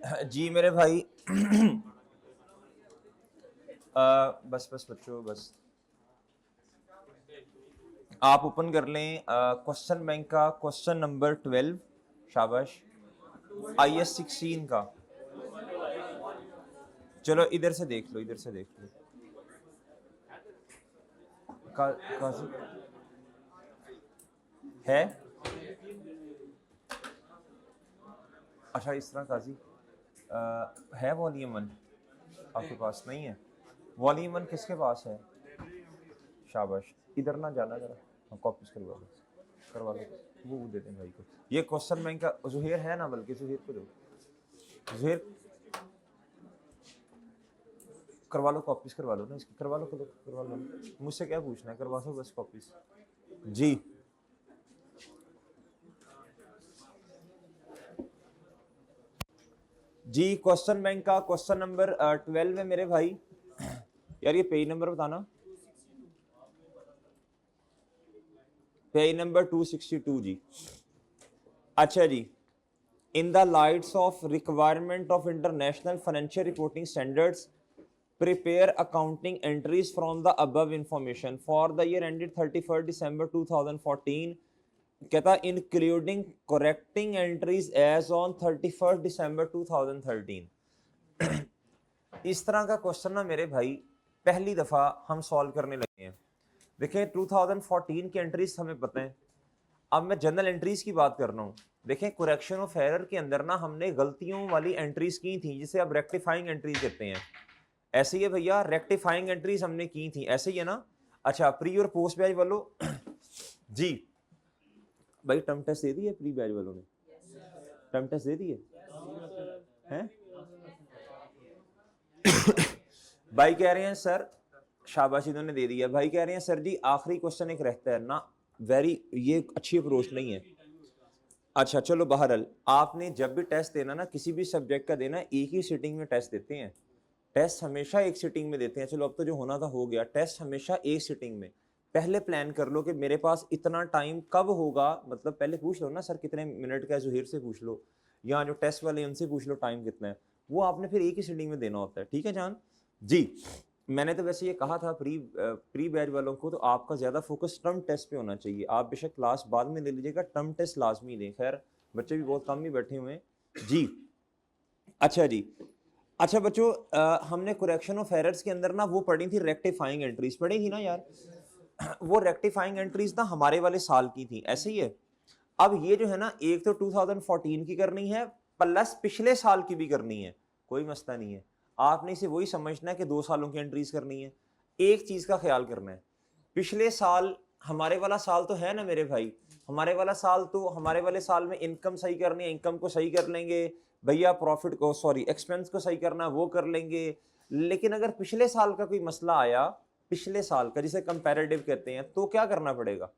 जी मेरे भाई। बस बस बच्चों बस आप ओपन कर लें क्वेश्चन बैंक का क्वेश्चन नंबर 12। शाबाश। IS 16 का। चलो इधर से देख लो, इधर से देख लो। काजी है। अच्छा इस तरह काजी है वॉल्यूम 1 आपके पास नहीं है? वॉल्यूम 1 किसके पास है? शाबाश। इधर ना जाना जरा, हम कॉपीज करवा लो वो दे दें भाई को। ये क्वेश्चन बैंक का जुहेर है ना, बल्कि जुहेर को दो। जुहेर करवा लो, कॉपीज करवा लो ना इसकी, करवा लो करवा लो। मुझसे क्या पूछना है, करवा दो बस कॉपीज। जी जी क्वेश्चन बैंक का क्वेश्चन नंबर 12 है मेरे भाई। यार ये पेज नंबर बताना। पेज नंबर 262 जी। अच्छा जी। In the lights of requirement of international financial reporting standards prepare accounting entries from the above information for the year ended 31st December 2014। कहता including correcting entries as on 31st December 2013। इस तरह का question ना मेरे भाई पहली दफा हम सॉल्व करने लगे हैं। देखिए 2014 की एंट्रीज हमें पता है। अब मैं जनरल एंट्रीज की बात कर रहा हूँ। देखें करेक्शन ऑफ एरर के अंदर ना हमने गलतियों वाली एंट्रीज की थी, जिसे अब रेक्टिफाइंग एंट्रीज कहते हैं। ऐसे ही है भैया, रेक्टिफाइंग एंट्रीज हमने की थी, ऐसे ही है ना। अच्छा प्री और पोस्ट बैच वालों जी भाई टर्म टेस्ट दे दिए प्री बैच वालों ने? टर्म टेस्ट दे दिए हैं? भाई कह रहे हैं सर, शाबाश इन्होंने दे दिया। भाई कह रहे हैं सर जी आखिरी क्वेश्चन एक रहता है ना, वेरी ये अच्छी अप्रोच नहीं है। अच्छा चलो बहरहाल, आपने जब भी टेस्ट देना ना किसी भी सब्जेक्ट का देना, एक ही सिटिंग में टेस्ट देते हैं। टेस्ट हमेशा एक सिटिंग में देते हैं। चलो अब तो जो होना था हो गया। टेस्ट हमेशा एक सिटिंग में। पहले प्लान कर लो कि मेरे पास इतना टाइम कब होगा, मतलब पहले पूछ लो ना सर कितने मिनट का है, जुहेर से पूछ लो या जो टेस्ट वाले उनसे पूछ लो टाइम कितना है। वो आपने फिर एक ही सिटिंग में देना होता है, ठीक है जान जी। मैंने तो वैसे ये कहा था प्री बैच वालों को, तो आपका ज्यादा फोकस टर्म टेस्ट पे होना चाहिए। आप बेशक क्लास बाद में ले लीजिएगा, टर्म टेस्ट लाजमी दें। खैर बच्चे भी बहुत कम ही बैठे हुए हैं जी। अच्छा जी। अच्छा बच्चों हमने करेक्शन ऑफ एरर्स के अंदर ना वो पढ़ी थी, रेक्टिफाइंग एंट्रीज पढ़ी थी ना यार। वो रेक्टिफाइंग एंट्रीज ना हमारे वाले साल की थी, ऐसे ही है। अब ये जो है ना, एक तो 2014 की करनी है प्लस पिछले साल की भी करनी है, कोई मसला नहीं है। आपने इसे वही समझना है कि 2 सालों की एंट्रीज करनी है। एक चीज का ख्याल करना है, पिछले साल हमारे वाला साल तो है ना मेरे भाई। हमारे वाला साल तो हमारे वाले साल में इनकम सही करनी है, इनकम को सही कर लेंगे भैया, प्रॉफिट को सॉरी एक्सपेंस को सही करना वो कर लेंगे। लेकिन अगर पिछले साल का कोई मसला आया, पिछले साल का जिसे कंपैरेटिव कहते हैं, तो क्या करना पड़ेगा?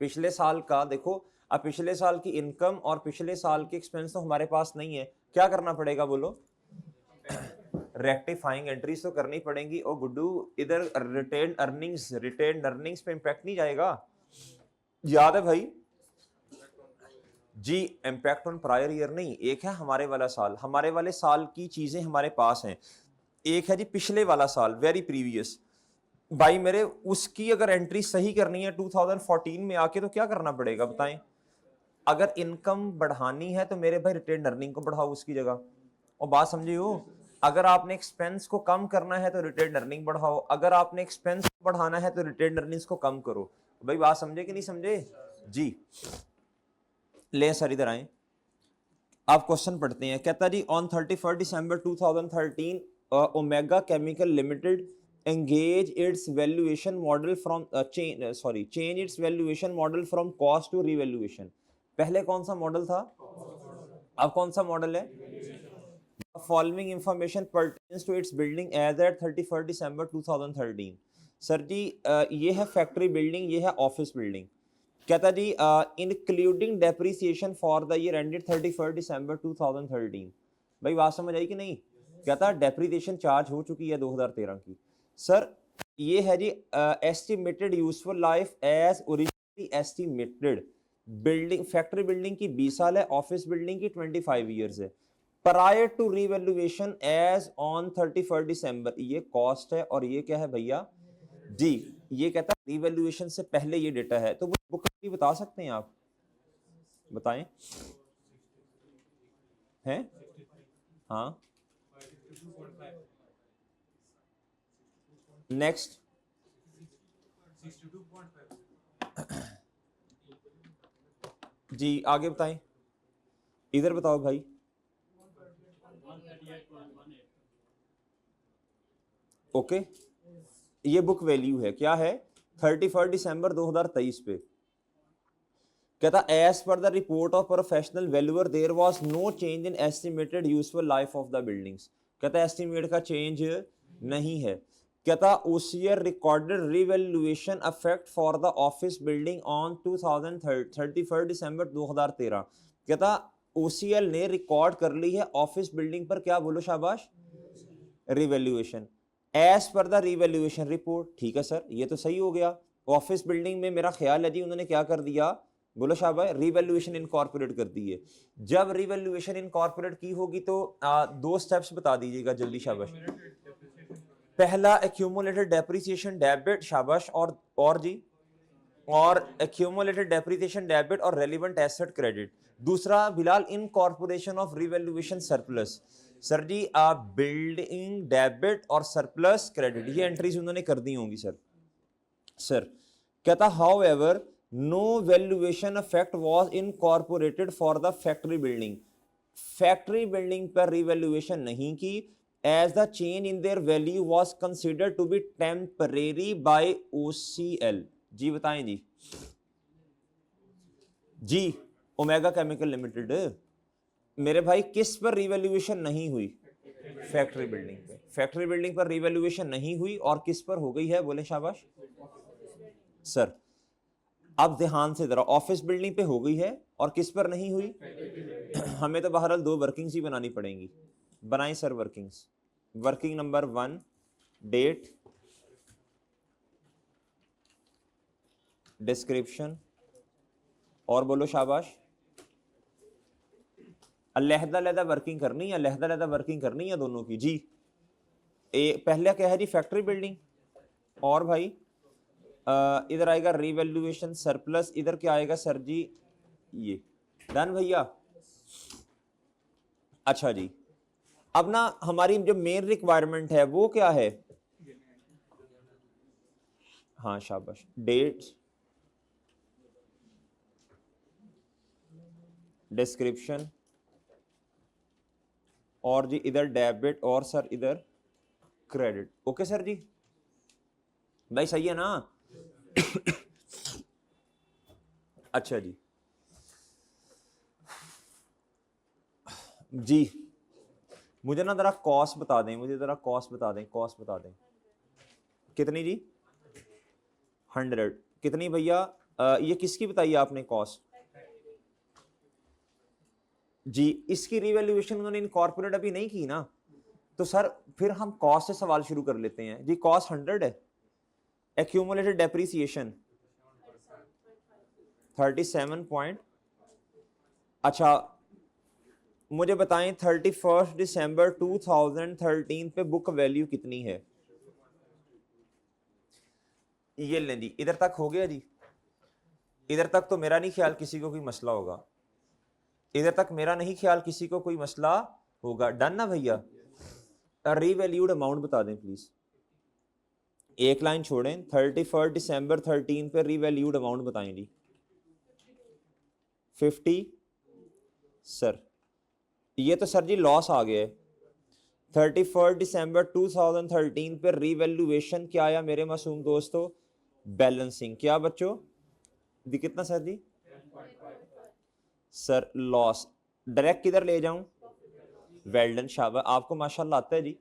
पिछले साल का देखो, अब पिछले साल की इनकम और पिछले साल के एक्सपेंस तो हमारे पास नहीं है, क्या करना पड़ेगा बोलो? रेक्टिफाइंग एंट्रीज तो करनी पड़ेंगी। और गुड्डू इधर रिटेन अर्निंग्स पे इंपैक्ट नहीं जाएगा, याद है भाई जी। इंपैक्ट ऑन प्रायर ईयर नहीं, एक है हमारे वाला साल। हमारे वाले साल की चीजें हमारे पास हैं, एक है जी पिछले वाला साल, वेरी प्रीवियस। भाई मेरे उसकी अगर एंट्री सही करनी है 2014 में आके, तो क्या करना पड़ेगा बताएं? अगर इनकम बढ़ानी है तो मेरे भाई रिटेन अर्निंग को बढ़ाओ उसकी जगह। और बात समझे हो, अगर आपने एक्सपेंस को कम करना है तो रिटेन अर्निंग बढ़ाओ, अगर आपने एक्सपेंस को बढ़ाना है तो रिटेन अर्निंग्स को कम करो। भाई बात समझे कि नहीं समझे जी? ले सर इधर आए, आप क्वेश्चन पढ़ते हैं। कहता जी on 31st December 2013 Omega chemical limited engage its valuation model from change its valuation model from cost to revaluation। पहले कौन सा मॉडल था, अब कौन सा मॉडल है? Following information pertains to its building as at 31st December 2013। Sir जी ये है फैक्ट्री बिल्डिंग, ये है ऑफिस बिल्डिंग। कहता जी including depreciation for the year ended 31st December 2013। भाई बात समझ आई कि नहीं? कहता डेप्रिसिएशन चार्ज हो चुकी है 2013 की। सर ये है जी estimated useful life as originally estimated. Building factory building की 20 साल है, ऑफिस बिल्डिंग की 25 ईयर्स है। Prior to revaluation as on 31 दिसंबर, ये कॉस्ट है और ये क्या है भैया जी, ये कहता है रीवैल्यूएशन से पहले ये डेटा है। तो वो बुक बता सकते हैं आप, बताएं हैं? हाँ नेक्स्ट जी, आगे बताएं, इधर बताओ भाई। ओके ये बुक वैल्यू है, क्या है 31 दिसंबर 2023 पे। कहता as per the report of professional valuer there was no change in estimated useful life of the buildings. कहता एस्टिमेट का चेंज नहीं है। कहता OCR recorded revaluation effect for the office building on 31 दिसंबर 2013। कहता ओसीएल ने रिकॉर्ड कर ली है ऑफिस बिल्डिंग पर, क्या बोलो शाबाश, revaluation as per the revaluation report. ठीक है सर, ये तो सही हो गया। ऑफिस बिल्डिंग में मेरा ख्याल है जी उन्होंने क्या कर दिया, बोलो शाबाश, रिवैल्यूएशन इनकॉर्पोरेट कर दी है। जब रिवैल्यूएशन इनकॉर्पोरेट की होगी तो दो स्टेप्स बता दीजिएगा जल्दी शाबाश। पहला एक्यूमुलेटेड डेप्रिसिएशन डेबिट, शाबाश, और जी, और एक्यूमुलेटेड डेप्रिसिएशन डेबिट और रेलेवेंट एसेट क्रेडिट। दूसरा बिलाल incorporation of revaluation surplus. Sir जी आप बिल्डिंग डेबिट और सरप्लस क्रेडिट ये एंट्रीज उन्होंने कर दी होंगी सर। सर कहता however no valuation effect was incorporated for the factory building. Factory building पर रिवैल्यूएशन नहीं की, as the change in their value was considered to be temporary by OCL. जी बताएं जी। जी ओमेगा केमिकल लिमिटेड। मेरे भाई किस पर रिवैल्यूएशन नहीं हुई, फैक्ट्री बिल्डिंग पे। फैक्ट्री बिल्डिंग पर रिवैल्यूएशन नहीं हुई और किस पर हो गई है, बोले शाबाश सर। अब ध्यान से जरा, ऑफिस बिल्डिंग पे हो गई है और किस पर नहीं हुई। हमें तो बहरहाल दो वर्किंग्स ही बनानी पड़ेंगी। बनाएं sir workings. Working number 1 date, description और बोलो शाबाश अलहदा वर्किंग करनी है, अलहदा वर्किंग करनी है दोनों की जी। पहले क्या है जी, फैक्ट्री बिल्डिंग, और भाई इधर आएगा रिवैल्यूएशन सरप्लस, इधर क्या आएगा सर जी, ये डन भैया। अच्छा जी, अब ना हमारी जो मेन रिक्वायरमेंट है वो क्या है, हाँ शाबाश, डेट, डिस्क्रिप्शन और जी इधर डेबिट और सर इधर क्रेडिट। ओके सर जी, भाई सही है ना। अच्छा जी जी, मुझे ना जरा कॉस्ट बता दें, मुझे जरा कॉस्ट बता दें, कॉस्ट बता दें कितनी जी, 100 कितनी भैया, ये किसकी बताई आपने कॉस्ट जी। इसकी रिवैल्यूएशन उन्होंने इनकॉर्पोरेट अभी नहीं की ना, तो सर फिर हम कॉस्ट से सवाल शुरू कर लेते हैं जी। कॉस्ट 100 है, एक्यूमुलेटेड डेप्रिसिएशन 37 पॉइंट, अच्छा मुझे बताएं 31 दिसंबर 2013 पे बुक वैल्यू कितनी है। ये लें जी, इधर तक हो गया जी। इधर तक तो मेरा नहीं ख्याल किसी को कोई मसला होगा, इधर तक मेरा नहीं ख्याल किसी को कोई मसला होगा। डन ना भैया। रीवैल्यूड अमाउंट बता दें प्लीज, एक लाइन छोड़ें, 31 दिसंबर 13 पे रीवैल्यूड अमाउंट बताएं जी। 50 सर, ये तो सर जी लॉस आ गया है। 31 दिसंबर 2013 पे रीवैल्यूएशन क्या आया मेरे मासूम दोस्तों, बैलेंसिंग, क्या बच्चों कितना सर जी, सर लॉस, डायरेक्ट किधर ले जाऊं, वेल्डन शाबाश, आपको माशाल्लाह आता है जी,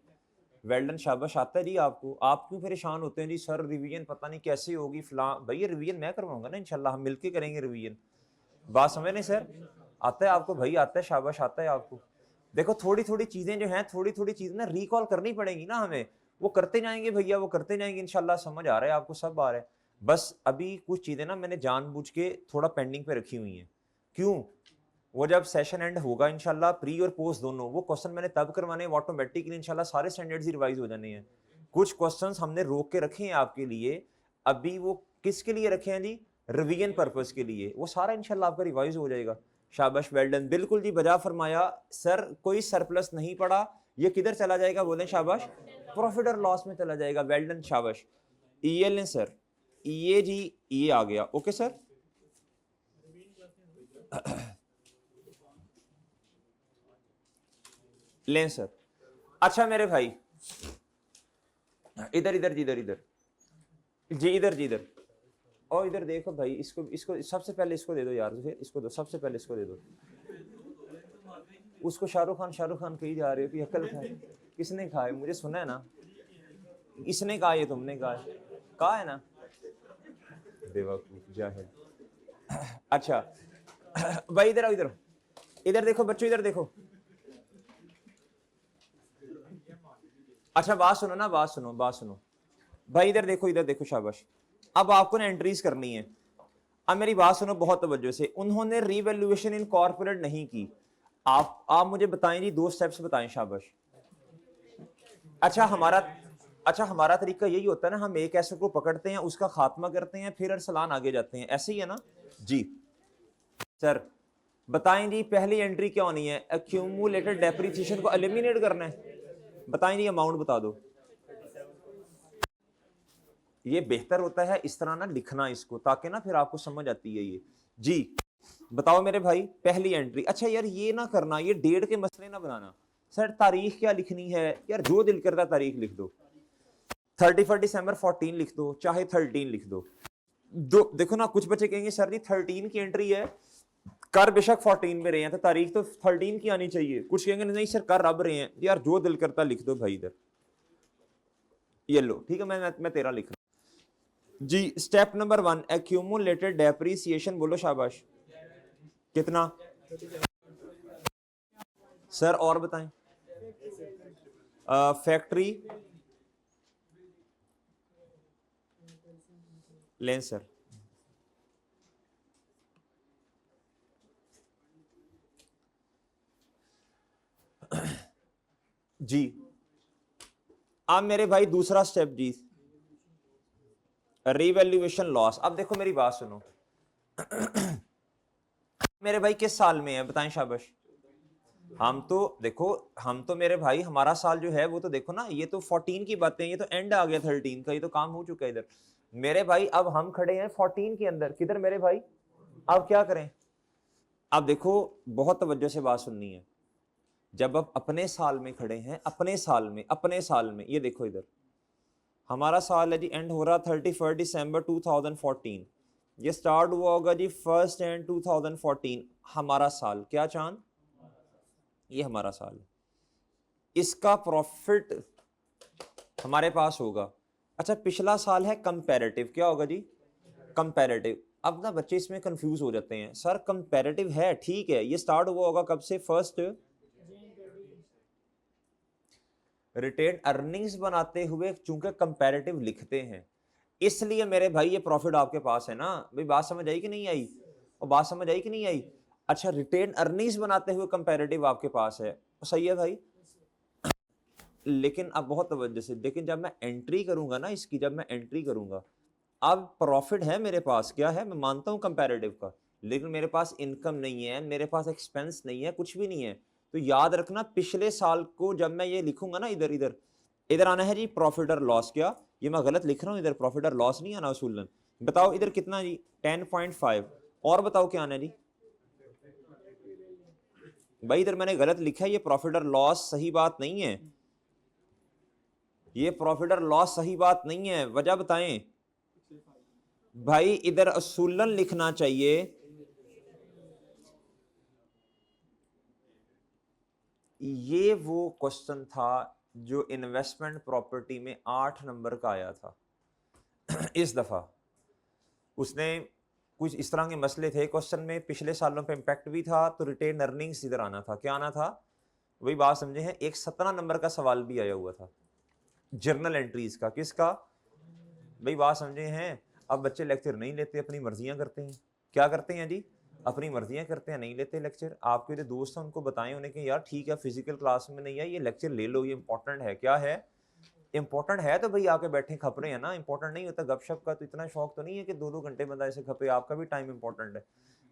वेल्डन शाबाश आता है जी आपको। आप क्यों परेशान होते हैं जी, सर रिवीजन पता नहीं कैसे होगी फलां, भैया रिवीजन मैं करवाऊंगा ना इंशाल्लाह, हम मिलके करेंगे रिवीजन, बात समझ नहीं सर, आता है आपको भाई, आता है शाबाश, आता है आपको। देखो थोड़ी थोड़ी चीजें जो हैं, थोड़ी थोड़ी चीजें ना रिकॉल करनी पड़ेंगी ना हमें, वो करते जाएंगे भैया, वो करते जाएंगे इंशाल्लाह, समझ आ रहा है आपको, सब आ रहा है। बस अभी कुछ चीज़ें ना मैंने जानबूझ के थोड़ा पेंडिंग पे रखी हुई हैं। क्यों? वो जब सेशन एंड होगा इंशाल्लाह, प्री और पोस्ट दोनों, वो क्वेश्चन मैंने तब करवाने हैं, ऑटोमेटिकली इंशाल्लाह सारे स्टैंडर्ड्स ही रिवाइज हो जाने हैं। कुछ क्वेश्चंस हमने रोक के रखे हैं आपके लिए, अभी वो किसके लिए रखे हैं जी? रिवीजन पर्पस के लिए। वो सारा इंशाल्लाह आपका रिवाइज हो जाएगा। शाबाश, वेल डन, बिल्कुल जी, बजा फरमाया सर। कोई सरप्लस नहीं पड़ा, ये किधर चला जाएगा? बोलें शाबाश, प्रॉफिट और लॉस में चला जाएगा। वेल डन, शाबाश। ईएल ने सर, ये जी, ये आ गया। ओके सर, लें सर। अच्छा मेरे भाई, इधर इधर जी, इधर इधर जी, इधर जी, इधर। और इधर देखो भाई, इसको इसको सबसे पहले इसको दे दो यार, फिर इसको दो, सबसे पहले इसको दे दो। उसको शाहरुख खान कही जा रहे हो कि अकल खाए। किसने कहा है? मुझे सुना है ना, इसने कहा, ये तुमने कहा है ना, बेवकूफ जाहिल। अच्छा भाई, इधर आओ, इधर इधर देखो बच्चों, इधर देखो। अच्छा बात सुनो ना, बात सुनो भाई, इधर देखो, इधर देखो, शाबाश। अब आपको ना एंट्रीज करनी है। अब मेरी बात सुनो बहुत तवज्जो से। उन्होंने रीवैल्यूएशन इनकॉर्पोरेट नहीं की। आप मुझे बताएं जी, 2 स्टेप्स बताएं, शाबाश। अच्छा हमारा तरीका यही होता है ना, हम एक एसेट को पकड़ते हैं, उसका खात्मा करते हैं, फिर अरसलान आगे जाते हैं, ऐसे ही है ना जी। सर बताएं जी, पहली एंट्री क्या होनी है? एक्यूमुलेटेड डेप्रिसिएशन को एलिमिनेट करना है। बताएं जी, अमाउंट बता दो। ये बेहतर होता है इस तरह ना लिखना इसको, ताकि ना फिर आपको समझ आती है ये जी। बताओ मेरे भाई, पहली एंट्री। अच्छा यार, ये ना करना, ये डेट के मसले ना बनाना। सर तारीख क्या लिखनी है यार? जो दिल करता तारीख लिख दो, 31 दिसंबर 14 लिख दो, चाहे 13 लिख दो। देखो ना, कुछ बच्चे कहेंगे सर जी 13 की एंट्री है, कर बेशक 14 में रहे हैं, तो तारीख तो 13 की आनी चाहिए। कुछ कहेंगे नहीं सर, कर रब रहे हैं। यार जो दिल करता लिख दो भाई। इधर ये लो, ठीक है, मैं तेरा लिख रहा हूं जी। Step number 1, accumulated depreciation. बोलो शाबाश। कितना सर? और बताएं। फैक्ट्री लें सर। जी अब मेरे भाई दूसरा स्टेप जी, रीवैल्यूएशन लॉस। अब देखो मेरी बात सुनो मेरे भाई किस साल में है बताएं, शाबाश। हम तो देखो, हम तो मेरे भाई, हमारा साल जो है वो तो देखो ना, ये तो 14 की बातें, ये तो एंड आ गया 13 का, ये तो काम हो चुका है इधर मेरे भाई। अब हम खड़े हैं 14 के अंदर, किधर मेरे भाई? अब क्या करें? अब देखो, बहुत तवज्जो से बात सुननी है। जब आप अपने साल में खड़े हैं, अपने साल में, ये देखो इधर हमारा साल है जी, एंड हो रहा 31 दिसंबर 2014। ये स्टार्ट हुआ होगा जी 1 एंड 2014। हमारा साल क्या चांद? ये हमारा साल है, इसका प्रॉफिट हमारे पास होगा। अच्छा पिछला साल है कंपैरेटिव, क्या होगा जी? कंपैरेटिव। अब ना बच्चे इसमें कंफ्यूज हो जाते हैं, सर कंपैरेटिव है ठीक है, ये स्टार्ट हुआ होगा कब से? 1 रिटेन अर्निंग्स बनाते हुए चूंकि कंपैरेटिव लिखते हैं, इसलिए मेरे भाई ये प्रॉफिट आपके पास है ना भाई। बात समझ आई कि नहीं आई? और बात समझ आई कि नहीं आई? अच्छा, रिटेन अर्निंग्स बनाते हुए कंपैरेटिव आपके पास है, सही है भाई। लेकिन अब बहुत तवज्जो से, लेकिन जब मैं एंट्री करूंगा ना इसकी, जब मैं एंट्री करूंगा, अब प्रॉफिट है मेरे पास, क्या है? मैं मानता हूं कंपैरेटिव का, लेकिन मेरे पास इनकम नहीं है, मेरे पास एक्सपेंस नहीं है, कुछ भी नहीं है। तो याद रखना, पिछले साल को जब मैं ये लिखूंगा ना, इधर इधर इधर आना है जी प्रॉफिट और लॉस। क्या ये मैं गलत लिख रहा हूं? इधर प्रॉफिट और लॉस नहीं आना उसूलन। बताओ इधर कितना जी? 10.5। और बताओ क्या आना है जी? भाई इधर मैंने गलत लिखा है, ये प्रॉफिट और लॉस सही बात नहीं है, ये प्रॉफिट और लॉस सही बात नहीं है। वजह बताएं भाई, इधर असूलन लिखना चाहिए। ये वो क्वेश्चन था जो इन्वेस्टमेंट प्रॉपर्टी में 8 नंबर का आया था इस दफा उसने कुछ इस तरह के मसले थे क्वेश्चन में, पिछले सालों पे इम्पैक्ट भी था, तो रिटेन अर्निंग्स इधर आना था। क्या आना था? वही बात समझे हैं। एक 17 नंबर का सवाल भी आया हुआ था जर्नल एंट्रीज का। किसका? भाई बात समझे हैं। अब बच्चे लेक्चर नहीं लेते, अपनी मर्जियां करते हैं। क्या करते हैं जी? अपनी मर्जियां करते हैं, नहीं लेते लेक्चर। आपके जो दोस्त हैं उनको बताएं उन्हें कि यार ठीक है फिजिकल क्लास में नहीं है, ये लेक्चर ले लो, ये इंपॉर्टेंट है। क्या है? इंपॉर्टेंट है तो भाई आके बैठे खप रहे हैं ना। इंपॉर्टेंट नहीं होता गपशप का तो इतना शौक तो नहीं है कि 2-2 घंटे बंदा ऐसे खपे। आपका भी टाइम इंपॉर्टेंट है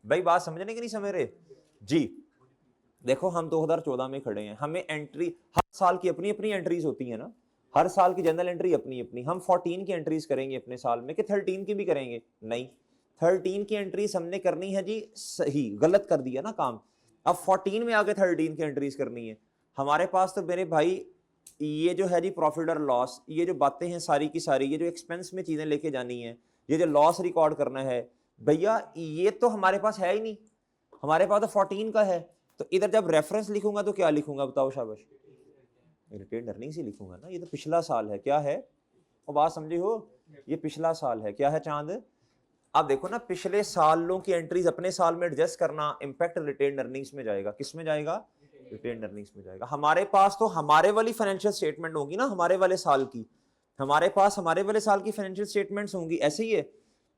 भाई। बात समझने की नहीं समझ रहे जी? देखो हम 2014 में खड़े हैं, हमें एंट्री हर साल की अपनी अपनी एंट्रीज होती है ना, हर साल की जनरल एंट्री अपनी अपनी। हम 14 की एंट्रीज करेंगे अपने साल में कि 13 की भी करेंगे? नहीं, 13 की एंट्रीज हमने करनी है जी। सही गलत कर दिया ना काम, अब 14 में आके 13 की एंट्रीज करनी है हमारे पास। तो मेरे भाई ये जो है जी प्रॉफिट और लॉस, ये जो बातें हैं सारी की सारी, ये जो एक्सपेंस में चीजें लेके जानी है, ये जो लॉस रिकॉर्ड करना है भैया, ये तो हमारे पास है ही नहीं। हमारे पास तो 14 का है। तो इधर जब रेफरेंस लिखूंगा तो क्या लिखूंगा बताओ शाबाश? रिटेन अर्निंग्स ही लिखूंगा ना। ये तो पिछला साल है। क्या है? और बात समझे हो? ये पिछला साल है। क्या है चांद? अब देखो ना, पिछले सालों की एंट्रीज अपने साल में एडजस्ट करना, इंपैक्ट रिटेन अर्निंग्स में जाएगा। किस में जाएगा? रिटेन अर्निंग्स में जाएगा। हमारे पास तो हमारे वाली फाइनेंशियल स्टेटमेंट होगी ना, हमारे वाले साल की। हमारे पास हमारे वाले साल की फाइनेंशियल स्टेटमेंट्स होंगी। ऐसे ही है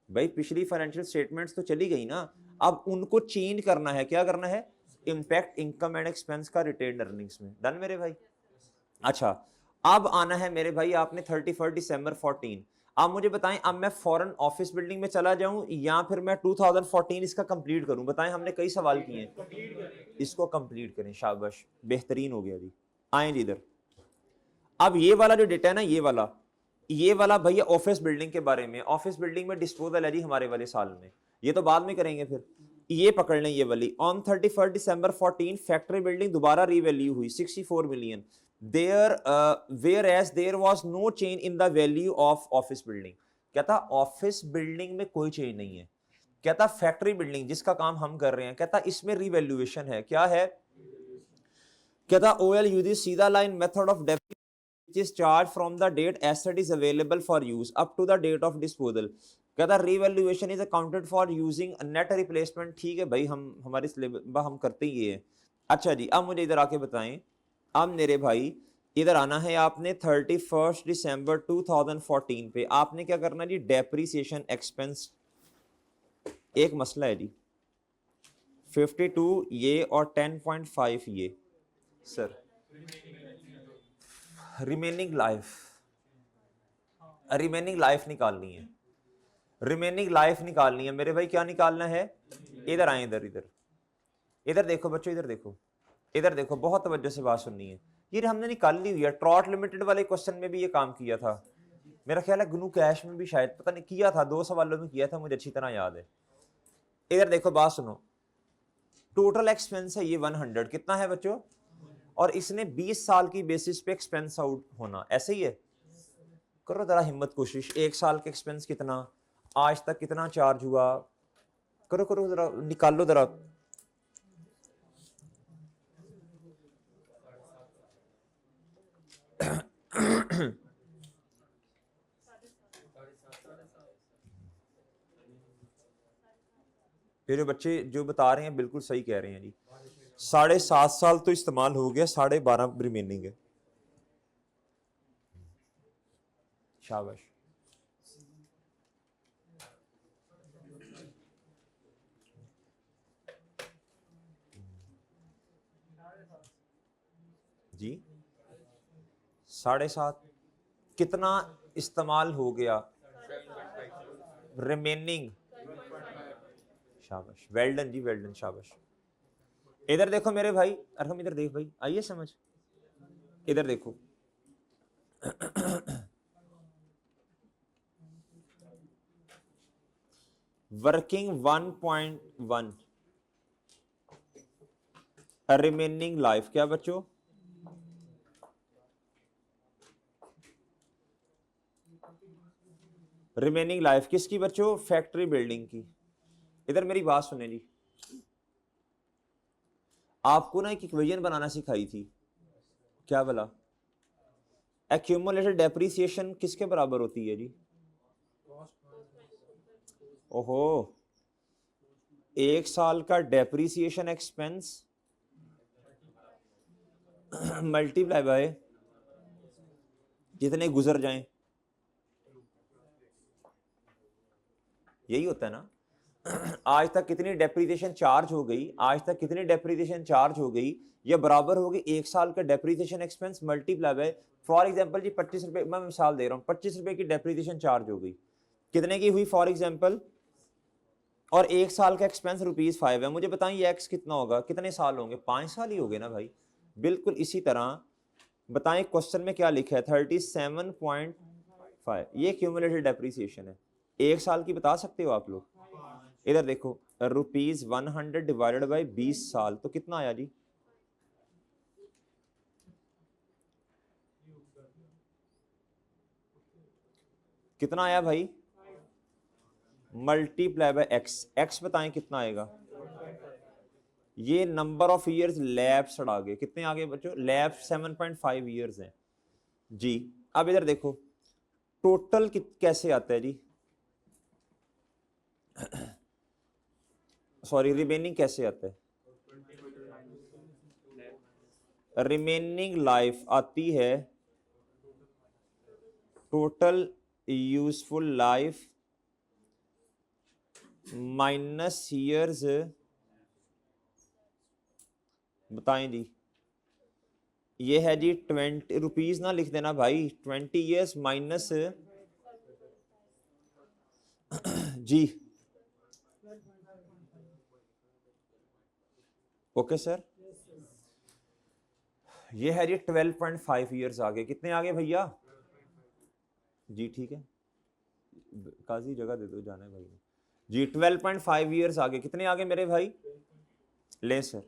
भाई, पिछली फाइनेंशियल स्टेटमेंट्स तो चली गई ना, अब उनको चेंज करना है। क्या करना है? इंपैक्ट इनकम एंड एक्सपेंस का रिटेन अर्निंग्स में। डन मेरे भाई? अच्छा, अब आना है मेरे भाई आपने 31 दिसंबर 14। अब मुझे बताएं, अब मैं फॉरेन ऑफिस बिल्डिंग में चला जाऊं या फिर मैं 2014 इसका कंप्लीट करूं? बताएं, हमने कई सवाल किए हैं। इसको कंप्लीट करें, शाबाश, बेहतरीन हो गया जी। आए जी इधर। अब ये वाला जो डेटा है ना, ये वाला भैया ऑफिस बिल्डिंग के बारे में। ऑफिस बिल्डिंग में डिस्पोजल है जी हमारे वाले साल में, ये तो बाद में करेंगे फिर। ये पकड़ लें ये वाली, ऑन 31 दिसंबर 14 फैक्ट्री बिल्डिंग दोबारा रीवैल्यू हुई 64 million there, where as there was no change in the value of office building. कहता ऑफिस बिल्डिंग में कोई चेंज नहीं है। कहता फैक्ट्री बिल्डिंग जिसका काम हम कर रहे हैं, कहता इसमें रीवैल्यूएशन है। क्या है? कहता OL यूज सीधा line method of depth which is charged from the date asset is available for use up to the date of disposal। कहता revaluation is accounted for using a net replacement। ठीक है भाई, हम हमारे syllabus हम करते ही ये है। अच्छा जी, अब मुझे इधर आके बताएं। अब मेरे भाई इधर आना है आपने 31 दिसंबर 2014 पे। आपने क्या करना जी? Depreciation expense. एक मसला है जी, 52 ये और 10.5 ये सर। रिमेनिंग लाइफ निकालनी है। रिमेनिंग लाइफ निकालनी है मेरे भाई। क्या निकालना है? इधर आए, इधर इधर इधर देखो बच्चों, इधर देखो, इधर देखो, बहुत तवज्जो से बात सुननी है। ये हमने निकाल ली हुई है। ट्रॉट लिमिटेड वाले क्वेश्चन में भी ये काम किया था मेरा ख्याल है। ग्नू कैश में भी शायद, पता नहीं, किया था, 2 सवालों में किया था, मुझे अच्छी तरह याद है। इधर देखो, बात सुनो। टोटल एक्सपेंस है ये 100। कितना है बच्चों? और इसने 20 साल की बेसिस पे एक्सपेंस आउट होना। ऐसे ही है। करो जरा हिम्मत, कोशिश। 1 साल के एक्सपेंस कितना, आज तक कितना चार्ज हुआ, करो करो जरा, निकालो जरा। फिर बच्चे जो बता रहे हैं बिल्कुल सही कह रहे हैं जी। 7.5 साल तो इस्तेमाल हो गया, 12.5 रिमेनिंग है। शाबाश। जी 7.5 कितना इस्तेमाल हो गया? रिमेनिंग। शाबाश, वेल डन जी, वेल डन, शाबाश। इधर देखो मेरे भाई, अरहम इधर देख भाई, आइए समझ। इधर देखो, वर्किंग 1.1 रिमेनिंग लाइफ। क्या बच्चों? रिमेनिंग लाइफ किसकी बच्चों? फैक्ट्री बिल्डिंग की। इधर मेरी बात सुने जी, आपको ना एक इक्वेशन बनाना सिखाई थी। क्या बोला? एक्यूमुलेटेड डेप्रिसिएशन किसके बराबर होती है जी? ओहो, 1 साल का डेप्रिसिएशन एक्सपेंस मल्टीप्लाई बाय जितने गुजर जाएं। यही होता है ना। आज तक कितनी डेप्रिसिएशन चार्ज हो गई, आज तक कितनी डेप्रिसिएशन चार्ज हो गई, ये बराबर होगी 1 साल का depreciation expense multiply by, for example जी 25 रुपए, मैं मिसाल दे रहा हूँ, 25 रुपए की डेप्रिसिएशन चार्ज हो गई, कितने की हुई फॉर एग्जांपल, और 1 साल का एक्सपेंस ₹5 है। मुझे बताएं ये एक्स कितना होगा, कितने साल होंगे, 5 साल ही हो गए ना भाई। बिल्कुल इसी तरह बताएं क्वेश्चन में क्या लिखा है, 37.5, ये क्यूमुलेटेड डेप्रिसिएशन है, 1 साल की बता सकते हो आप लोग। इधर देखो, ₹100 डिवाइडेड बाई 20 साल, तो कितना आया जी, कितना आया भाई, मल्टीप्लाई बाय एक्स, एक्स बताएं कितना आएगा, ये नंबर ऑफ ईयर्स लैप्स आ गए, कितने आ गए बच्चों, लैप्स 7.5 ईयर्स हैं जी। अब इधर देखो टोटल कैसे आता है जी, सॉरी रिमेनिंग कैसे आता है, रिमेनिंग लाइफ आती है total useful life minus years, बताएं जी, ये है जी 20 रुपीज ना लिख देना भाई, 20 ईयर्स माइनस जी, ओके सर, ये है जी 12.5 ईयर्स आगे, कितने आगे भैया जी, ठीक है काजी जगह दे दो, जाना है भाई जी, 12.5 ईयर्स आगे, कितने आगे मेरे भाई, ले सर,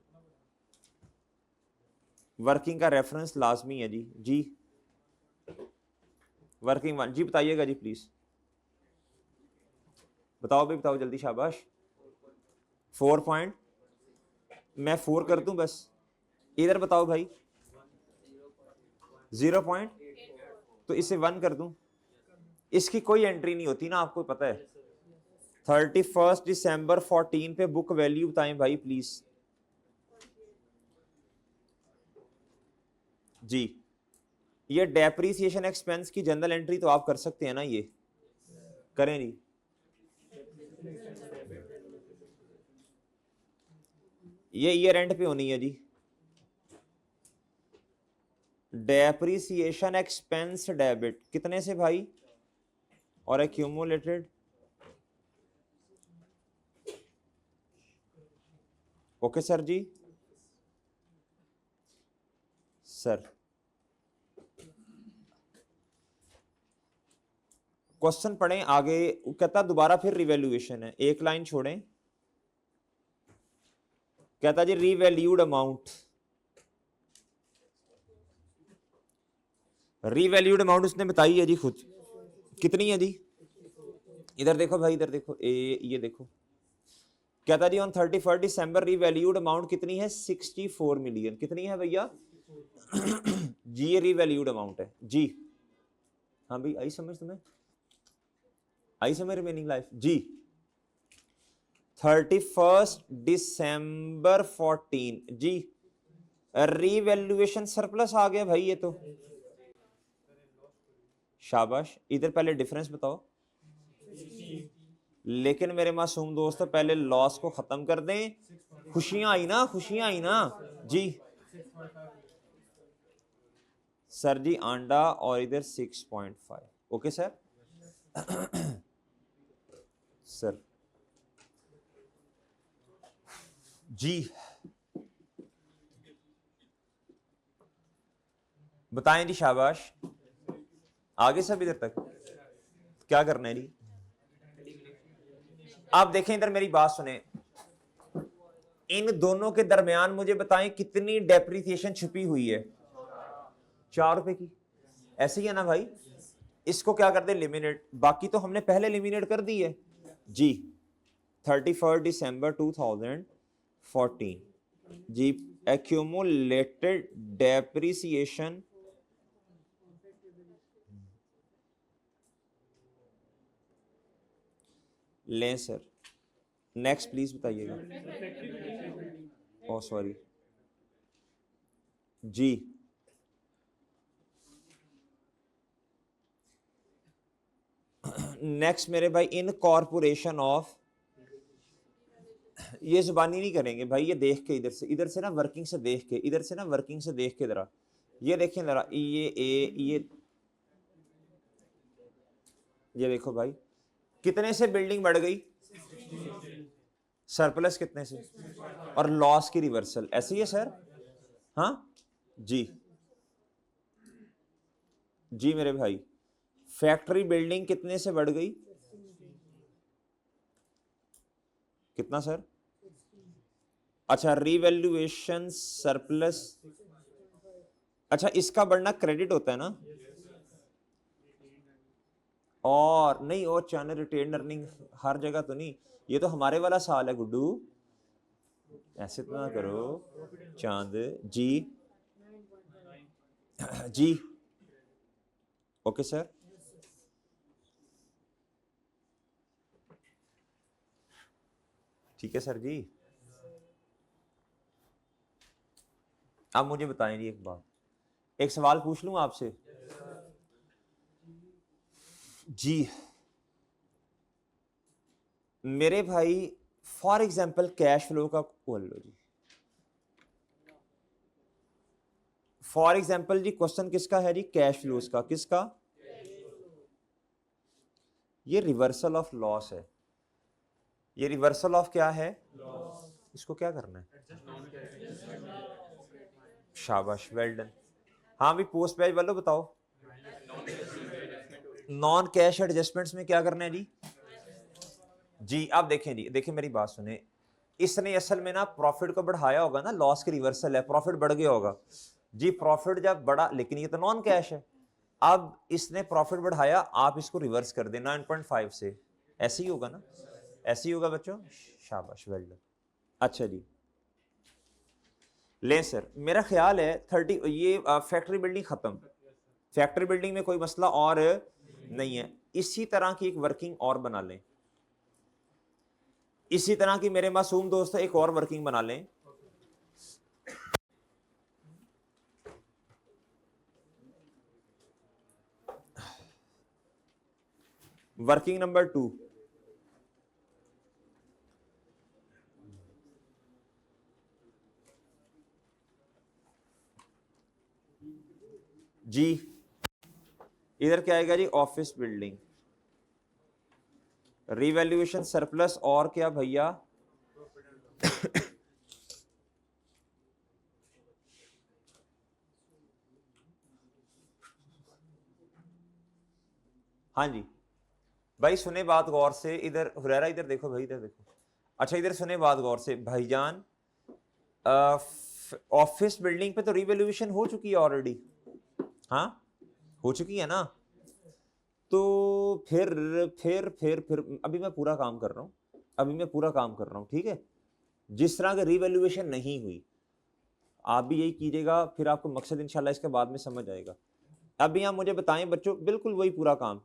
वर्किंग का रेफरेंस लाजमी है जी, जी वर्किंग वन जी, बताइएगा जी प्लीज, बताओ भाई बताओ जल्दी, शाबाश, 4 पॉइंट, मैं 4 कर दूं बस, इधर बताओ भाई 0 पॉइंट, तो इसे 1 कर दूं, इसकी कोई एंट्री नहीं होती ना, आपको पता है। 31 दिसंबर 14 पे बुक वैल्यू बताएं भाई प्लीज जी, ये डेप्रीसिएशन एक्सपेंस की जनरल एंट्री तो आप कर सकते हैं ना, ये करें जी, ये ईयर एंड पे होनी है जी, डेप्रीसिएशन एक्सपेंस डेबिट कितने से भाई, और एक्यूमुलेटेड, ओके सर जी, सर क्वेश्चन पढ़ें आगे, कहता दोबारा फिर रिवैल्यूएशन है, एक लाइन छोड़ें, कहता जी रीवैल्यूड अमाउंट, रीवैल्यूड अमाउंट उसने बताई है जी खुद, कितनी है जी, इधर देखो भाई, इधर देखो ये देखो, कहता जी ऑन 31 दिसंबर रीवैल्यूड अमाउंट कितनी है, 64 मिलियन, कितनी है भैया जी, ये रीवैल्यूड अमाउंट है जी, हाँ भाई आई समझ तुम्हें, आई समझ रिमेनिंग लाइफ जी, 31 दिसंबर 14 जी, रीवैल्यूएशन सरप्लस आ गया भाई, ये तो शाबाश, इधर पहले डिफरेंस बताओ, लेकिन मेरे मासूम दोस्तों पहले लॉस को खत्म कर दें, खुशियां आई ना, खुशियां आई ना जी, सर जी आंडा, और इधर 6.5, ओके सर सर जी, बताएं जी, शाबाश, आगे सब इधर तक, क्या करना है जी, आप देखें इधर मेरी बात सुने, इन दोनों के दरमियान मुझे बताएं कितनी डेप्रिसिएशन छुपी हुई है, 4 रुपए की, ऐसे ही है ना भाई, इसको क्या कर दे लिमिनेट, बाकी तो हमने पहले लिमिनेट कर दी है जी, 31 दिसंबर 2014 जी, एक्यूमुलेटेड डेप्रिसिएशन लें सर, नेक्स्ट प्लीज बताइएगा, ओ सॉरी जी, नेक्स्ट मेरे भाई, इनकॉर्पोरेशन ऑफ, ये जुबानी नहीं करेंगे भाई, ये देख के इधर से ना वर्किंग से देख के, इधर से ना वर्किंग से देख के जरा ये देखें जरा, ये देखो भाई, कितने से बिल्डिंग बढ़ गई, सरप्लस कितने से, और लॉस की रिवर्सल, ऐसे ही है सर। हाँ जी जी मेरे भाई, फैक्ट्री बिल्डिंग कितने से बढ़ गई, कितना सर, अच्छा रीवैल्यूएशन सरप्लस, अच्छा इसका बढ़ना क्रेडिट होता है ना, और नहीं, और चैनल रिटेन अर्निंग हर जगह तो नहीं, ये तो हमारे वाला साल है गुड्डू, ऐसे तो ना करो चांद जी। जी ओके सर, ठीक है सर जी। अब मुझे बताएं जी एक बात, एक सवाल पूछ लूं आपसे जी मेरे भाई, फॉर एग्जांपल कैश फ्लो का बोल लो जी, फॉर एग्जांपल जी क्वेश्चन किसका है जी, कैश फ्लोज का, किसका, ये रिवर्सल ऑफ लॉस है, ये रिवर्सल ऑफ क्या है, इसको क्या करना है, शाबाश वेल डन। हाँ भी पोस्ट पेज वालों बताओ, नॉन कैश एडजस्टमेंट्स में क्या करना है जी, जी आप देखें जी, देखें मेरी बात सुने, इसने असल में ना प्रॉफिट को बढ़ाया होगा ना, लॉस की रिवर्सल है, प्रॉफिट बढ़ गया होगा जी, प्रॉफिट जब बढ़ा, लेकिन ये तो नॉन कैश है, अब इसने प्रॉफिट बढ़ाया, आप इसको रिवर्स कर दें 9.5 से, ऐसे ही होगा ना, ऐसे ही होगा बच्चों, शाबाश वेल डन। अच्छा जी ले सर, मेरा ख्याल है 30, ये फैक्ट्री बिल्डिंग खत्म, फैक्ट्री बिल्डिंग में कोई मसला और नहीं है, इसी तरह की एक वर्किंग और बना लें, इसी तरह की मेरे मासूम दोस्त एक और वर्किंग बना लें, वर्किंग नंबर 2, जी इधर क्या आएगा जी, ऑफिस बिल्डिंग, रिवैल्यूएशन सरप्लस और क्या भैया हाँ जी भाई सुने बात गौर से, इधर हुरैरा इधर देखो भाई, इधर देखो, अच्छा इधर सुने बात गौर से भाईजान, ऑफिस बिल्डिंग पे तो रिवैल्यूएशन हो चुकी है ऑलरेडी, हाँ हो चुकी है ना, तो फिर अभी मैं पूरा काम कर रहा हूँ, अभी मैं पूरा काम कर रहा हूँ, ठीक है, जिस तरह की रिवैल्यूएशन नहीं हुई आप भी यही कीजिएगा, फिर आपको मकसद इंशाल्लाह इसके बाद में समझ आएगा। अभी आप मुझे बताएं बच्चों, बिल्कुल वही पूरा काम,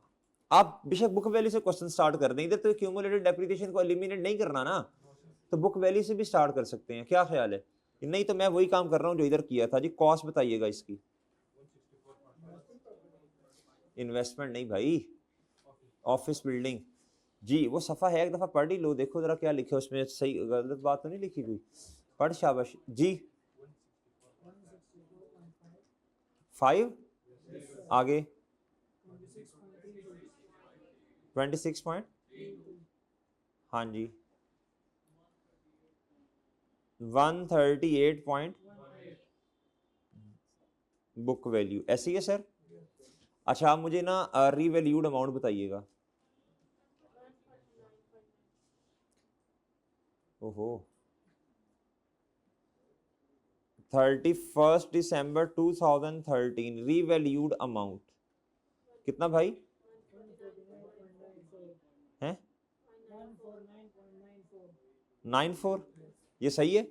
आप बेशक बुक वैल्यू से क्वेश्चन स्टार्ट कर दें, इधर तो क्यूमुलेटेड डेप्रिसिएशन को एलिमिनेट नहीं करना ना, तो बुक वैल्यू से भी स्टार्ट कर सकते हैं, क्या ख्याल है, नहीं तो मैं वही काम कर रहा हूँ जो इधर किया था जी, कॉस्ट बताइएगा इसकी, इन्वेस्टमेंट नहीं भाई, ऑफिस बिल्डिंग जी, वो सफ़ा है, एक दफ़ा पढ़ ही लो, देखो जरा क्या लिखे उसमें, सही गलत बात तो नहीं लिखी कोई, पढ़ शाबाश जी, 5 आगे 26 पॉइंट, हाँ जी 138 पॉइंट बुक वैल्यू, ऐसी है सर। अच्छा आप मुझे ना रीवैल्यूड अमाउंट बताइएगा, ओहो 31 दिसंबर 2013 रीवैल्यूड अमाउंट कितना भाई है, 94, ये सही है।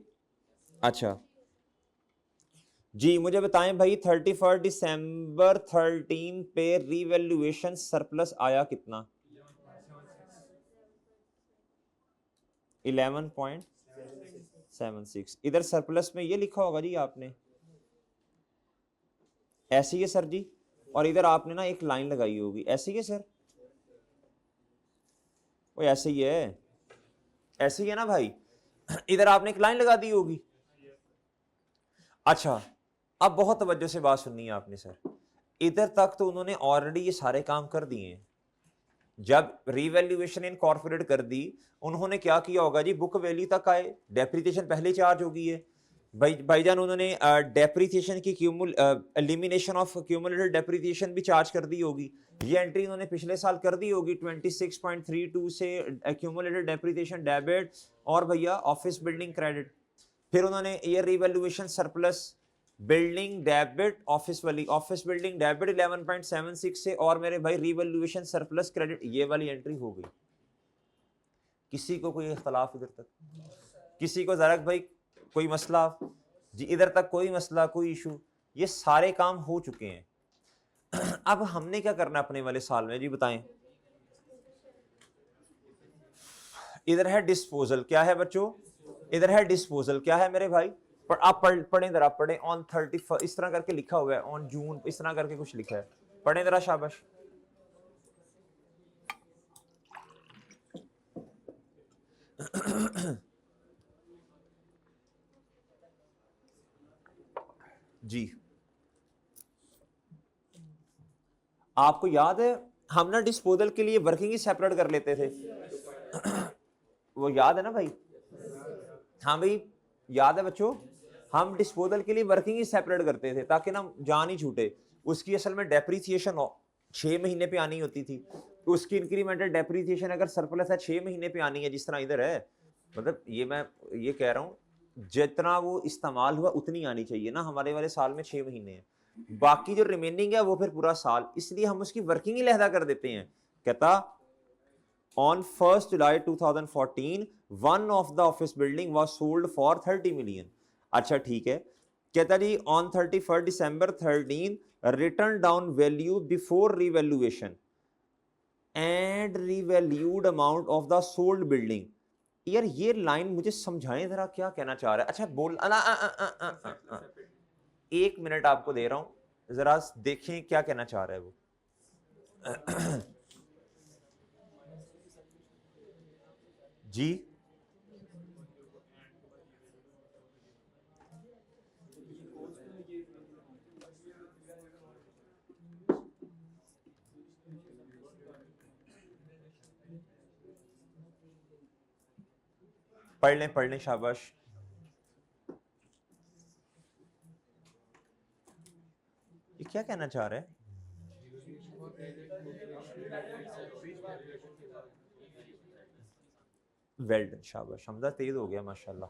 अच्छा जी मुझे बताएं भाई, 31 दिसंबर 13 पे रीवैल्यूएशन सरप्लस आया कितना, 11.76, इधर सरप्लस में ये लिखा होगा जी आपने, ऐसी है सर जी, और इधर आपने ना एक लाइन लगाई होगी, ऐसी है सर, वो ऐसे ही है, ऐसे ही है ना भाई। इधर आपने एक लाइन लगा दी होगी। अच्छा, अब बहुत तवज्जो से बात सुननी है आपने सर। इधर तक तो उन्होंने ऑलरेडी ये सारे काम कर दिए हैं। जब रीवैल्यूएशन इनकॉर्पोरेट कर दी, उन्होंने क्या किया होगा जी, बुक वैल्यू तक आए, डेप्रिसिएशन पहले चार्ज हो गई है भाईजान, उन्होंने डेप्रिसिएशन की एलिमिनेशन ऑफ क्यूमुलेटेड डेप्रिसिएशन भी चार्ज कर दी होगी। ये एंट्री उन्होंने पिछले साल कर दी होगी 26.32 से एक्यूमुलेटेड डेप्रिसिएशन डेबिट और भैया ऑफिस बिल्डिंग क्रेडिट। फिर उन्होंने ये revaluation surplus building debit office वाली, ऑफिस बिल्डिंग डेबिट 11.76 से और मेरे भाई रिवैल्यूएशन सरप्लस क्रेडिट, ये वाली एंट्री हो गई। किसी को कोई इख्तलाफ इधर तक? किसी को ज़रा भाई कोई मसला जी? इधर तक कोई मसला, कोई इशू? ये सारे काम हो चुके हैं। अब हमने क्या करना है अपने वाले साल में जी, बताएं। इधर है डिस्पोजल, क्या है बच्चों? इधर है डिस्पोजल, क्या है मेरे भाई? पर आप पढ़ें जरा, पढ़ें। ऑन 31 इस तरह करके लिखा हुआ है, ऑन जून इस तरह करके कुछ लिखा है, पढ़ें जरा, शाबाश। जी, आपको याद है हम ना डिस्पोजल के लिए वर्किंग ही सेपरेट कर लेते थे? वो याद है ना भाई? हाँ भाई, याद है बच्चों? हम डिस्पोजल के लिए वर्किंग ही सेपरेट करते थे ताकि ना जान ही छूटे। उसकी असल में डेप्रीसिएशन 6 महीने पे आनी होती थी, उसकी इंक्रीमेंटल डेप्रीसिएशन अगर सरप्लस है 6 महीने पे आनी है, जिस तरह इधर है। मतलब ये मैं ये कह रहा हूँ, जितना वो इस्तेमाल हुआ उतनी आनी चाहिए ना। हमारे वाले साल में 6 महीने हैं, बाकी जो रिमेनिंग है वो फिर पूरा साल, इसलिए हम उसकी वर्किंग ही लहदा कर देते हैं। कहता on 1st July 2014 one of the office building was sold for 30 million। अच्छा ठीक है, कहता जी on 31st December 13 written down value before revaluation and revalued amount of the sold building। यार ये लाइन मुझे समझाएं जरा, क्या कहना चाह रहा है? अच्छा बोल, एक मिनट आपको दे रहा हूं, जरा देखें क्या कहना चाह रहा है वो। जी, पढ़ लें शाबाश। ये क्या कहना चाह रहा है? वेल डन, शाबाश, हमजा तेज हो गया माशाल्लाह।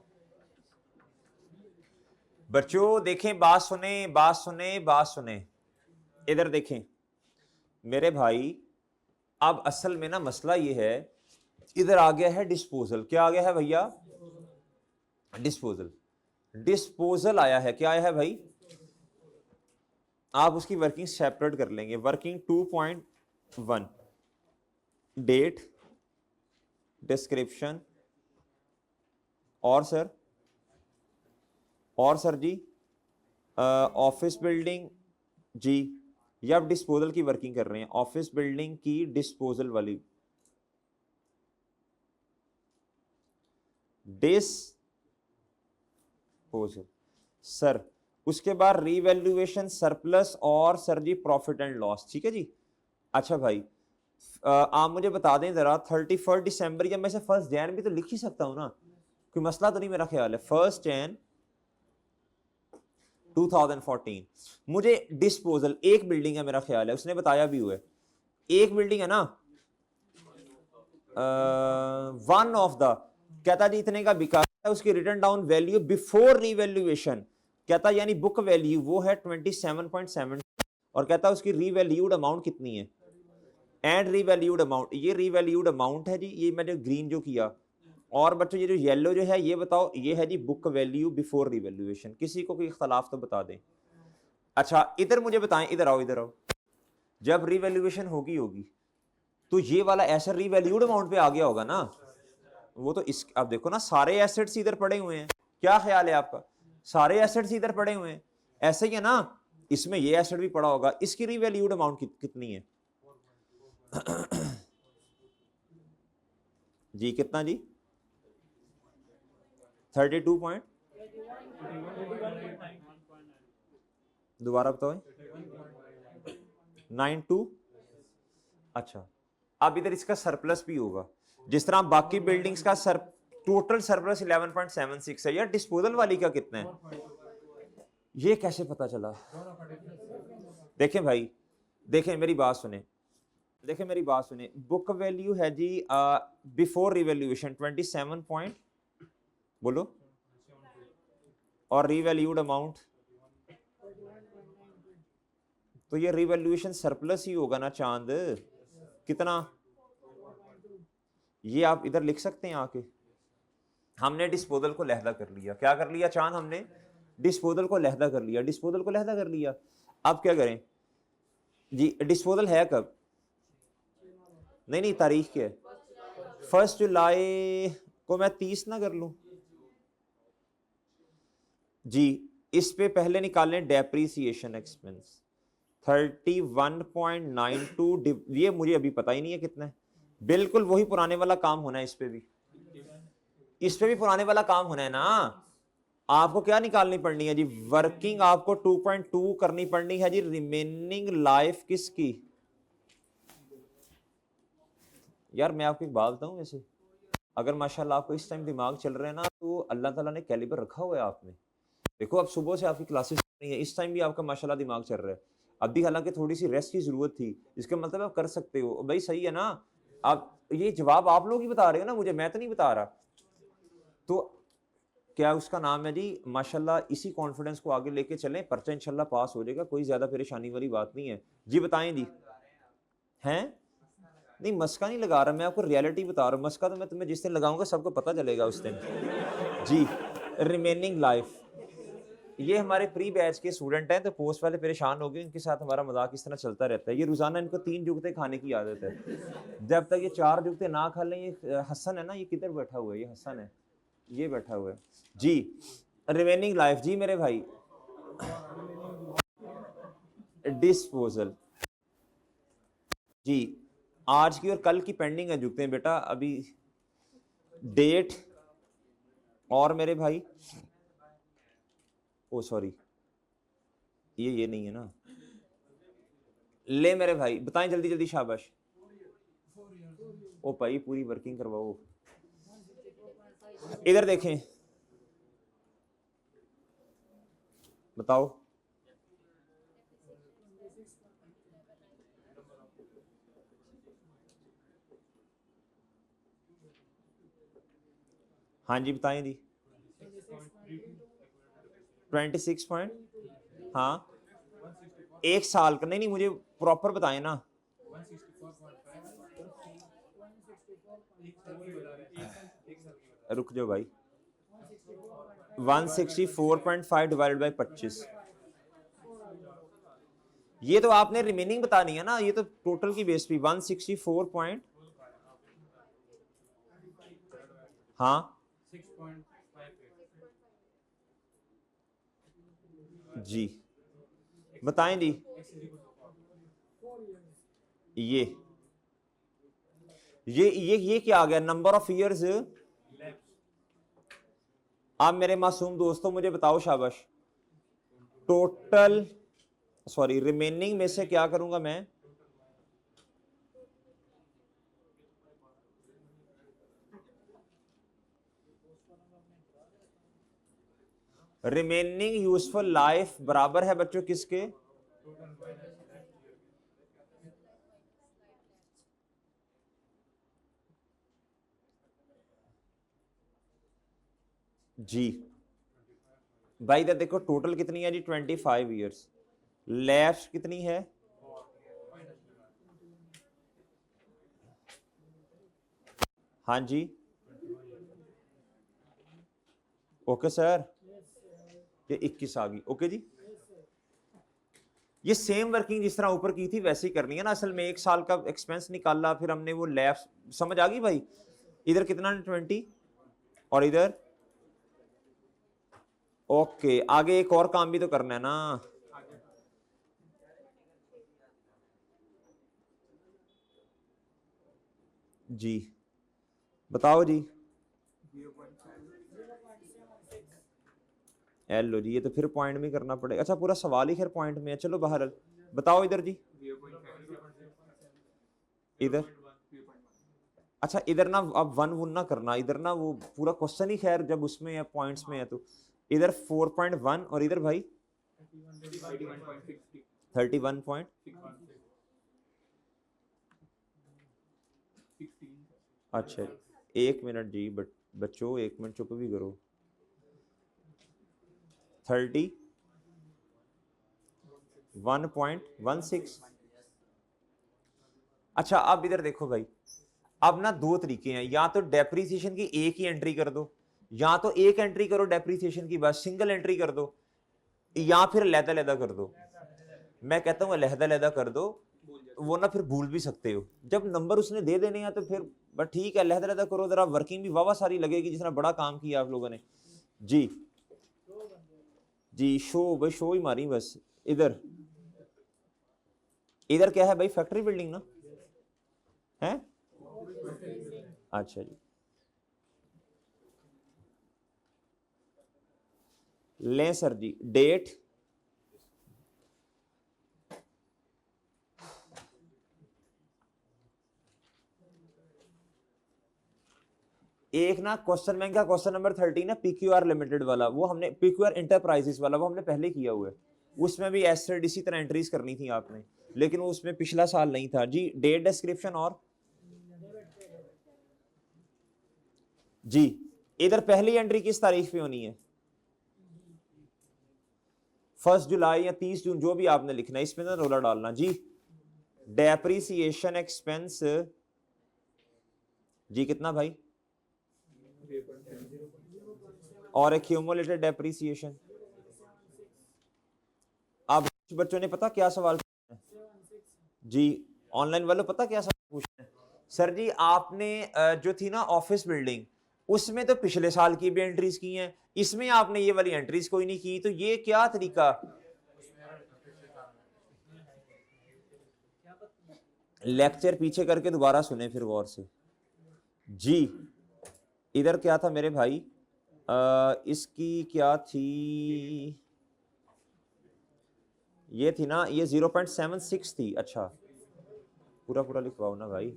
बच्चों देखें, बात सुने, बात सुने, बात सुने, इधर देखें मेरे भाई। अब असल में ना मसला ये है, इधर आ गया है डिस्पोजल। क्या आ गया है भैया? डिस्पोजल। डिस्पोजल आया है, क्या आया है भाई? आप उसकी वर्किंग सेपरेट कर लेंगे। वर्किंग 2.1 डेट, डिस्क्रिप्शन और सर जी ऑफिस बिल्डिंग जी, ये आप डिस्पोजल की वर्किंग कर रहे हैं, ऑफिस बिल्डिंग की डिस्पोजल वाली, डिस्पोजल सर। उसके बाद रीवैल्यूएशन सरप्लस और sir ji profit and loss, ठीक है जी। अच्छा भाई आप मुझे बता दें जरा, 31 दिसंबर या मैं से 1 जनवरी भी तो लिख ही सकता हूं ना, कोई मसला तो नहीं मेरा ख्याल है। 1 जनवरी 2014 मुझे डिस्पोजल, एक बिल्डिंग है मेरा ख्याल है, उसने बताया भी हुआ है, एक बिल्डिंग है ना, वन ऑफ द, कहता जी इतने का बिका है, उसकी return down value before revaluation, कहता यानी बुक वैल्यू वो है 27.7 और कहता उसकी रीवैल्यूड अमाउंट कितनी है, एंड रीवैल्यूड अमाउंट, ये रीवैल्यूड अमाउंट है जी, ये मैंने ग्रीन जो किया। और बच्चों ये जो येलो जो है ये बताओ, ये है जी बुक वैल्यू बिफोर रिवैल्यूएशन। किसी को कोई इख्तलाफ तो बता दें। अच्छा इधर मुझे बताएं, इधर आओ, इधर आओ। जब रिवैल्यूएशन होगी तो ये वाला एसेट रिवैल्यूड अमाउंट पे आ गया होगा ना, वो तो इस, आप देखो ना सारे एसेट्स इधर पड़े हुए हैं, क्या ख्याल है आपका? सारे एसेट्स इधर पड़े हुए हैं, ऐसे ही है ना, इसमें ये एसेट भी पड़ा होगा, इसकी रिवैल्यूड अमाउंट कितनी है? जी कितना जी 32 पॉइंट, दोबारा बताओ 92। अच्छा, अब इधर इसका सरप्लस भी होगा जिस तरह बाकी बिल्डिंग्स का टोटल सरप्लस 11.76 है। यार डिस्पोजल वाली का कितना है, ये कैसे पता चला? देखें भाई, देखें मेरी बात सुने, देखें मेरी बात सुने, बुक वैल्यू है जी बिफोर रिवैल्यूएशन 27 पॉइंट बोलो, और रिवैल्यूड अमाउंट, तो ये रिवैल्यूएशन सरप्लस ही होगा ना चांद। कितना, ये आप इधर लिख सकते हैं आके। हमने डिस्पोजल को लहदा कर लिया, क्या कर लिया चांद, हमने डिस्पोजल को लहदा कर लिया, डिस्पोजल को लहदा कर लिया। अब क्या करें जी, डिस्पोजल है कब, नहीं नहीं तारीख क्या है, 1 जुलाई को मैं 30 ना कर लूं जी। इस पे पहले निकालें डेप्रीसिएशन एक्सपेंस 31.92, ये मुझे अभी पता ही नहीं है कितना है, बिल्कुल वही पुराने वाला काम होना है, इस पे भी पुराने वाला काम होना है ना। आपको क्या निकालनी पड़नी है जी, वर्किंग आपको 2.2 करनी पड़नी है जी, रिमेनिंग लाइफ किसकी। यार मैं आपको एक बात बताऊं, वैसे अगर माशाल्लाह आपको इस टाइम दिमाग चल रहा है ना, तो अल्लाह ताला ने कैलिबर रखा हुआ है आप में। देखो अब सुबह से आपकी क्लासेस नहीं है, इस टाइम भी आपका माशाल्लाह दिमाग चल रहा है। अभी हालांकि थोड़ी सी रेस्ट की जरूरत थी, इसका मतलब आप कर सकते हो भाई, सही है ना। आप ये जवाब आप लोग ही बता रहे हो ना मुझे, मैं तो नहीं बता रहा। तो क्या उसका नाम है जी, माशाल्लाह इसी कॉन्फिडेंस को आगे लेके चलें, पर्चा इंशाल्लाह पास हो जाएगा, कोई ज्यादा परेशानी वाली बात नहीं है जी। बताएं जी, हैं नहीं मस्का नहीं लगा रहा, मैं आपको रियलिटी बता रहा हूँ। मस्का तो मैं तुम्हें जिस दिन लगाऊंगा सबको पता चलेगा उस दिन जी। रिमेनिंग लाइफ, ये हमारे प्री बैच के स्टूडेंट हैं, तो पोस्ट वाले परेशान हो गए, इनके साथ हमारा मजाक इस तरह चलता रहता है। ये रोजाना इनको 3 जुगते खाने की आदत है, जब तक ये 4 जुगते ना खा लें। ये हसन है ना, ये किधर बैठा हुआ है, ये हसन है, ये बैठा हुआ है जी। रिमेनिंग लाइफ जी मेरे भाई, डिस्पोजल जी, आज की और कल की पेंडिंग है जुगते हैं बेटा अभी, डेट और मेरे भाई, ओ सॉरी ये नहीं है ना, ले मेरे भाई बताएं जल्दी जल्दी, शाबाश। ओ भाई पूरी वर्किंग करवाओ, इधर देखें बताओ। हाँ जी बताएं जी, 26 पॉइंट, हाँ एक साल का, नहीं नहीं मुझे प्रॉपर बताएं ना। रुक जाओ भाई, 164.5 डिवाइडेड बाई 25, ये तो आपने रिमेनिंग बतानी है ना, ये तो टोटल की बेस पे 164 पॉइंट, हाँ जी बताएं जी। ये ये क्या आ गया, नंबर ऑफ इयर्स। आप मेरे मासूम दोस्तों मुझे बताओ, शाबाश, टोटल सॉरी रिमेनिंग में से क्या करूंगा मैं, रिमेनिंग यूजफुल लाइफ बराबर है बच्चों किसके, जी भाई इधर देखो टोटल कितनी है जी, 25 ईयर्स, लैप्स कितनी है, हाँ जी ओके सर, ये 21 आ गई, ओके जी। ये सेम वर्किंग जिस तरह ऊपर की थी वैसे ही करनी है ना, असल में 1 साल का एक्सपेंस निकाला, फिर हमने वो लैप्स, समझ आ गई भाई। इधर कितना 20 और इधर ओके, आगे एक और काम भी तो करना है ना जी। बताओ जी। एल लो जी, ये तो फिर पॉइंट में करना पड़ेगा। अच्छा पूरा सवाल ही खैर पॉइंट में है, चलो बहरहाल बताओ इधर जी। इधर अच्छा इधर ना अब वन वन ना करना, इधर ना वो पूरा क्वेश्चन ही खैर जब उसमें है पॉइंट्स में है तो इधर 4.1 और इधर भाई 31 अच्छा 1 मिनट जी बच्चों 1 मिनट चुप भी करो। 31.16। अच्छा अब इधर देखो भाई, अब ना दो तरीके हैं, या तो डेप्रीसिएशन की एक ही एंट्री कर दो, या तो एक एंट्री करो डेप्रीसिएशन की बस सिंगल एंट्री कर दो, या फिर लहदा लहदा कर दो। मैं कहता हूं लहदा लहदा कर दो, वो ना फिर भूल भी सकते हो, जब नंबर उसने दे देने हैं तो फिर बस ठीक है लहदा लहदा करो, जरा वर्किंग भी वावा सारी लगेगी जिसने बड़ा काम किया आप लोगों ने। जी जी शो भाई शो ही मारी बस। इधर इधर क्या है भाई, फैक्ट्री बिल्डिंग ना है। अच्छा जी ले सर जी डेट एक ना क्वेश्चन बैंक का क्वेश्चन नंबर 13 है पीक्यूआर लिमिटेड वाला, वो हमने पीक्यूआर इंटरप्राइजेस वाला वो हमने पहले किया हुआ है, उसमें भी एसेट इसी तरह एंट्रीज करनी थी आपने, लेकिन वो उसमें पिछला साल नहीं था जी। डेट डिस्क्रिप्शन और जी इधर पहली एंट्री किस तारीख पे होनी है, 1 जुलाई या 30 जून जो भी आपने लिखना है, इसमें ना रोला डालना जी। डेप्रीसिएशन एक्सपेंस जी कितना भाई, और एक्यूमुलेटेड डेप्रीसिएशन। अब बच्चों ने पता क्या सवाल पूछा है जी, ऑनलाइन वालों पता क्या सवाल पूछना है सर जी, आपने जो थी ना ऑफिस बिल्डिंग, उसमें तो पिछले साल की भी एंट्रीज की हैं, इसमें आपने ये वाली एंट्रीज कोई नहीं की, तो ये क्या तरीका। लेक्चर पीछे करके दोबारा सुने फिर गौर से जी। इधर क्या था मेरे भाई, इसकी क्या थी, ये थी ना ये 0.76 थी। अच्छा पूरा पूरा लिखवाओ ना भाई,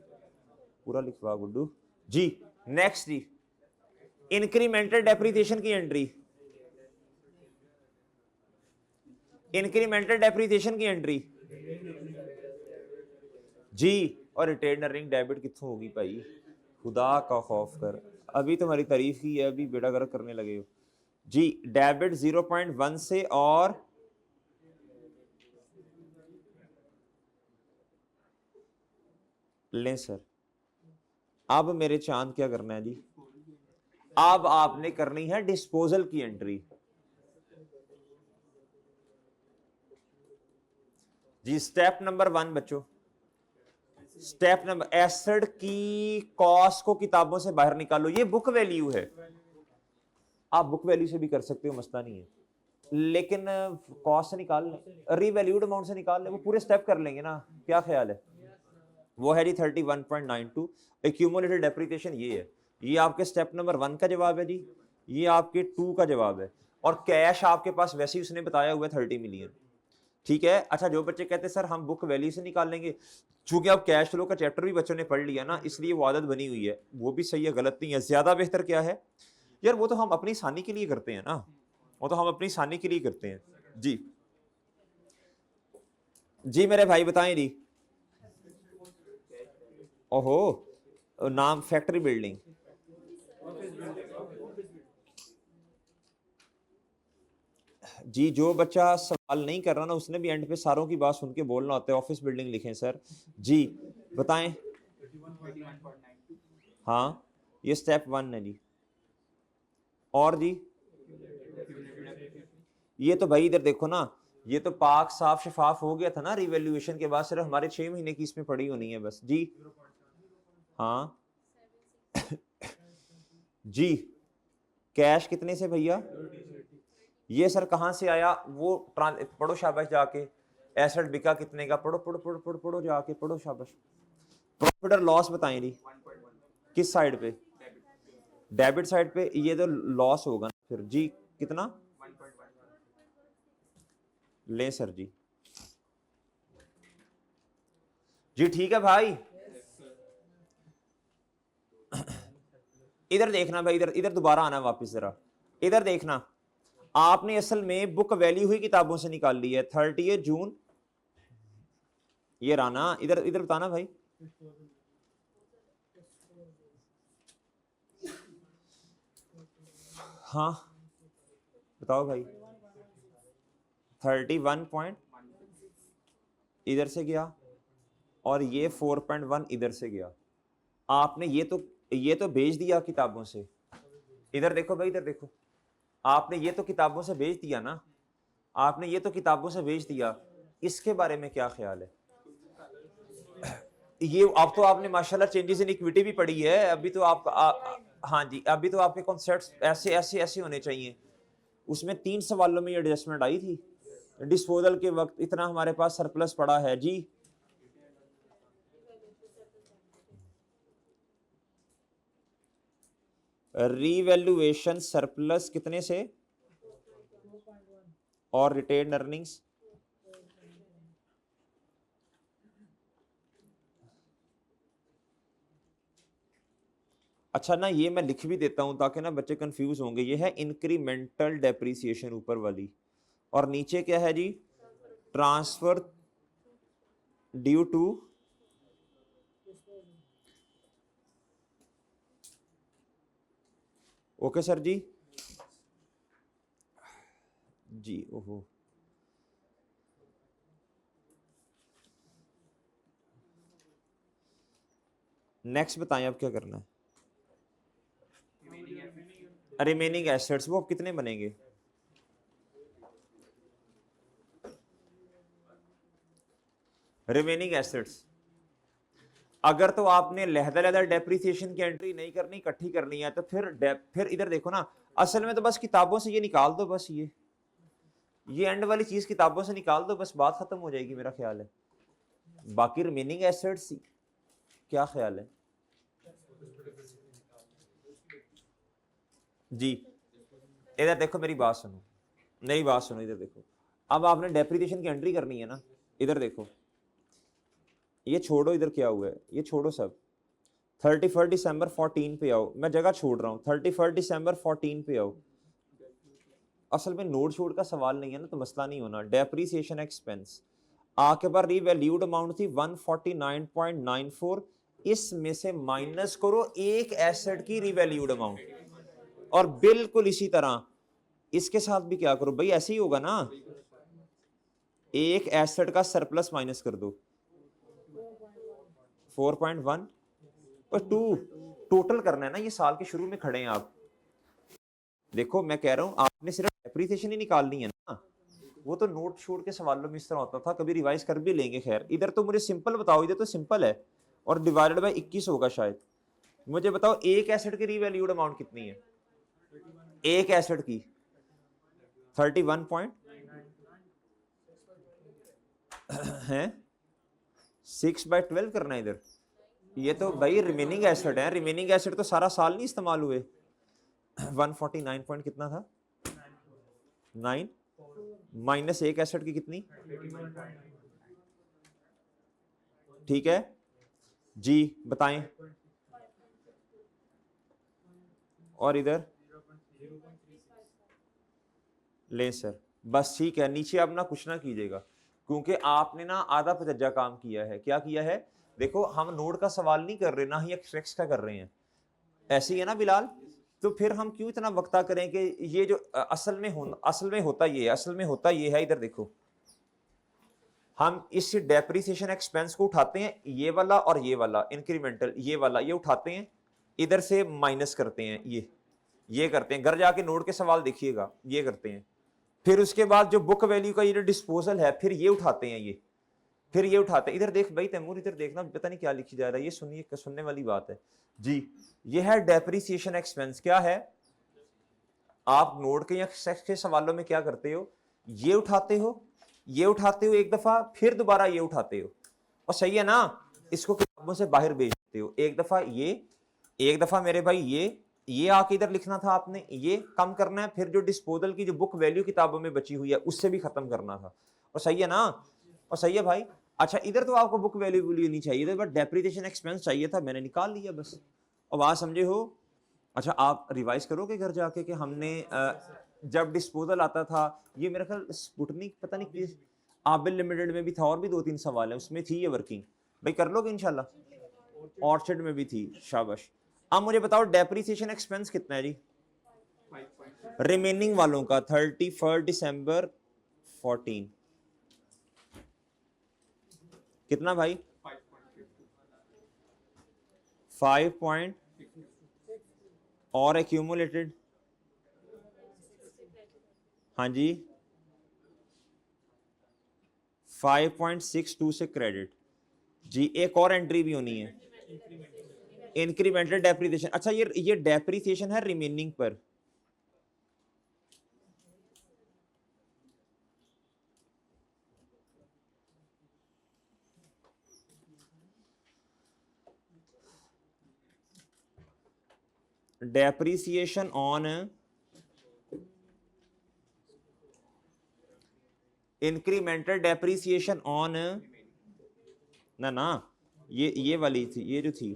पूरा लिखवाओ गुड्डू जी। नेक्स्ट जी इंक्रीमेंटल डेप्रिसिएशन की एंट्री, इंक्रीमेंटल डेप्रिसिएशन की एंट्री जी, और रिटेन अर्निंग डेबिट कितों होगी भाई, खुदा का खौफ कर, अभी तुम्हारी तारीफ ही है अभी बेड़ा गर्क करने लगे हो जी। डेबिट 0.1 से और लें सर। अब मेरे चांद क्या करना है जी, अब आपने करनी है डिस्पोजल की एंट्री जी। स्टेप नंबर 1 बच्चों, स्टेप नंबर एसेट की कॉस्ट को किताबों से बाहर निकालो, ये बुक वैल्यू है, आप बुक वैल्यू से भी कर सकते हो मसला नहीं है, लेकिन कॉस्ट से निकाल लें, रीवैल्यूड अमाउंट से निकाल लें, वो पूरे स्टेप कर लेंगे ना, क्या ख्याल है। वो है जी 31.92 एक्यूमुलेटेड डेप्रिसिएशन, ये है, ये आपके स्टेप नंबर 1 का जवाब है जी, ये आपके 2 का जवाब है, और कैश आपके पास वैसे ही उसने बताया हुआ है 30 मिलियन, ठीक है। अच्छा जो बच्चे कहते हैं सर हम बुक वैल्यू से निकाल लेंगे, चूंकि अब कैश फ्लो का चैप्टर भी बच्चों ने पढ़ लिया ना, इसलिए वो आदत बनी हुई है, वो भी सही है गलत नहीं है, ज्यादा बेहतर क्या है यार, वो तो हम अपनी आसानी के लिए करते हैं ना, वो तो हम अपनी आसानी के लिए करते हैं जी। जी मेरे भाई बताएं जी। ओहो नाम फैक्ट्री बिल्डिंग जी, जो बच्चा सवाल नहीं कर रहा ना उसने भी एंड पे सारों की बात सुन के बोलना होता है, ऑफिस बिल्डिंग लिखें सर जी। बताएं हाँ ये स्टेप 1 है जी, और जी ये तो भाई इधर देखो ना, ये तो पाक साफ शफाफ हो गया था ना रिवैल्यूएशन के बाद, सिर्फ हमारे 6 महीने की इसमें पड़ी होनी है बस जी। हाँ जी कैश कितने से भैया, ये सर कहां से आया, वो पढ़ो शाबाश जाके, एसेट बिका कितने का, पढ़ो पढ़ो पढ़ो पढ़ो पढ़ो जाके पढ़ो शाबाश। प्रॉफिट और लॉस बताएं जी, किस साइड पे, डेबिट साइड पे ये तो लॉस होगा ना फिर जी, कितना ले सर जी? जी ठीक है भाई, इधर देखना भाई, इधर इधर दोबारा आना वापस जरा, इधर देखना। आपने असल में बुक वैल्यू हुई किताबों से निकाल ली है 30 जून, ये राना, इधर इधर बताना भाई। हाँ बताओ भाई। 31 पॉइंट इधर से गया और ये 4.1 इधर से गया। आपने ये तो भेज दिया किताबों से। इधर देखो भाई, इधर देखो, आपने ये तो किताबों से भेज दिया ना, आपने ये तो किताबों से भेज दिया। इसके बारे में क्या ख्याल है? ये अब तो आपने माशाल्लाह चेंजेस इन इक्विटी भी पढ़ी है, अभी तो आप हाँ जी, अभी तो आपके कॉन्सेप्ट्स ऐसे ऐसे ऐसे होने चाहिए। उसमें 3 सवालों में ये एडजस्टमेंट आई थी। डिस्पोजल के वक्त इतना हमारे पास सरप्लस पड़ा है जी, रीवैल्यूएशन सरप्लस कितने से, और रिटेन अर्निंग्स अच्छा ना, ये मैं लिख भी देता हूं ताकि ना बच्चे कंफ्यूज होंगे। ये है इंक्रीमेंटल डेप्रिसिएशन ऊपर वाली, और नीचे क्या है जी? Transfer due to okay sir जी। जी ओहो, नेक्स्ट बताएं अब क्या करना है। रिमेनिंग एसेट्स वो अब कितने बनेंगे? रिमेनिंग एसेट्स अगर तो आपने लहदा डेप्रिसिएशन की एंट्री नहीं करनी, इकट्ठी करनी है, तो फिर इधर देखो ना, असल में तो बस किताबों से ये निकाल दो, बस ये एंड वाली चीज किताबों से निकाल दो, बस बात खत्म हो जाएगी मेरा ख्याल है। बाकी रिमेनिंग एसेट्स क्या ख्याल है जी? इधर देखो, मेरी बात सुनो, मेरी बात सुनो, इधर देखो। अब आपने डेप्रिसिएशन की एंट्री करनी है ना, इधर देखो, ये छोड़ो, इधर क्या हुआ है ये छोड़ो सब। 31 दिसंबर 14 पे आओ, मैं जगह छोड़ रहा हूँ, 31 दिसंबर 14 पे आओ। असल में नोट छोड़ का सवाल नहीं है ना, तो मसला नहीं होना। डेप्रिसिएशन एक्सपेंस आपके पास रीवैल्यूड अमाउंट थी 149.94, इसमें से माइनस करो एक एसेट की रीवैल्यूड अमाउंट, और बिल्कुल इसी तरह इसके साथ भी क्या करो भाई, ऐसे ही होगा ना, एक एसेट का सरप्लस माइनस कर दो 4.1 और 2, टोटल करना है ना, ये साल के शुरू में खड़े हैं आप। देखो मैं कह रहा हूं आपने सिर्फ डेप्रिसिएशन ही निकालनी है ना, वो तो नोट छोड़ के सवालों में इस तरह होता था, कभी रिवाइज कर भी लेंगे। खैर इधर तो मुझे सिंपल बताओ, इधर तो सिंपल है, और डिवाइडेड बाय 21 होगा शायद। मुझे बताओ एक एसेट की रीवैल्यूड अमाउंट कितनी है? एक एसेट की 31 पॉइंट है, 6/12 करना है इधर। ये तो भाई रिमेनिंग एसेट है, रिमेनिंग एसेट तो सारा साल नहीं इस्तेमाल हुए। 149 पॉइंट कितना था, 9 माइनस एक एसेट की कितनी, ठीक है जी बताएं। और इधर ले सर, बस ठीक है, नीचे अब ना कुछ ना कीजिएगा, क्योंकि आपने ना आधा पचज्जा काम किया है। क्या किया है? देखो हम नोड का सवाल नहीं कर रहे, ना ही एक्सट्रैक्ट्स का कर रहे हैं, ऐसे ही है ना बिलाल? तो फिर हम क्यों इतना वक्ता करें कि ये जो असल में होता ये है, असल में होता ये है। इधर देखो, हम इस डेप्रिसिएशन एक्सपेंस को उठाते हैं, ये वाला और ये वाला इंक्रीमेंटल, ये वाला ये उठाते हैं, इधर से माइनस करते हैं, ये करते हैं। घर जाके नोट के सवाल देखिएगा, ये करते हैं। फिर उसके बाद जो बुक वैल्यू का ये जो डिस्पोजल है, फिर ये उठाते हैं, फिर ये उठाते हैं। इधर देख भाई तैमूर, इधर देखना, पता नहीं क्या लिखी जा रहा है, ये सुनिए, सुनने वाली बात है जी। ये है डेप्रिसिएशन एक्सपेंस। क्या है? आप नोट के या सेक्स के सवालों में क्या करते हो, ये उठाते हो, ये उठाते हो एक दफा, फिर दोबारा ये उठाते हो, और सही है ना, इसको किताबों से बाहर भेज देते हो। एक दफा ये, एक दफा मेरे भाई ये आके इधर लिखना था आपने, ये कम करना है, फिर जो डिस्पोजल की जो बुक वैल्यू किताबों में बची हुई है उससे भी खत्म करना था। और सही है ना, और सही है भाई। अच्छा इधर तो आपको बुक वैल्यू नहीं चाहिए था, बट डेप्रिसिएशन एक्सपेंस चाहिए था, मैंने निकाल लिया बस। और बात समझे हो? अच्छा आप रिवाइज करोगे घर जाके कि हमने जब डिस्पोजल आता था, ये मेरा ख्याल स्पुटनिक पता नहीं किस आबिल लिमिटेड में भी था, और भी 2-3 सवाल है उसमें थी ये वर्किंग, भाई कर लोगे इंशाल्लाह। ऑर्चिड में भी थी, शाबाश। अब मुझे बताओ डेप्रिसिएशन एक्सपेंस कितना है जी रिमेनिंग वालों का 31 दिसंबर 14? कितना भाई? 5 पॉइंट और एक्यूमुलेटेड, हाँ जी 5.62 से क्रेडिट जी। एक और एंट्री भी होनी है, इंक्रीमेंटल डेप्रिसिएशन। अच्छा ये डेप्रिसिएशन है रिमेनिंग पर, depreciation on incremental depreciation on, ना ना ये वाली थी, ये जो थी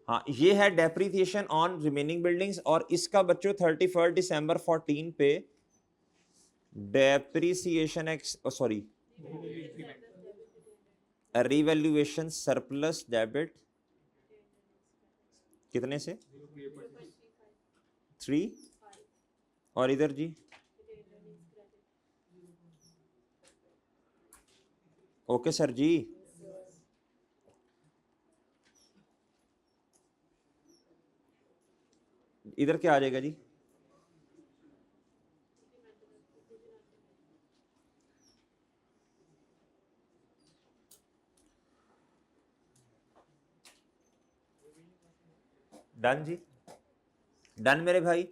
हाँ ये है डेप्रिसिएशन ऑन रिमेनिंग बिल्डिंग्स, और इसका बच्चों 31 दिसंबर 14 पे depreciation x sorry revaluation surplus debit कितने से 3, और इधर जी ओके सर जी। इधर क्या आ जाएगा जी? डन जी, डन मेरे भाई,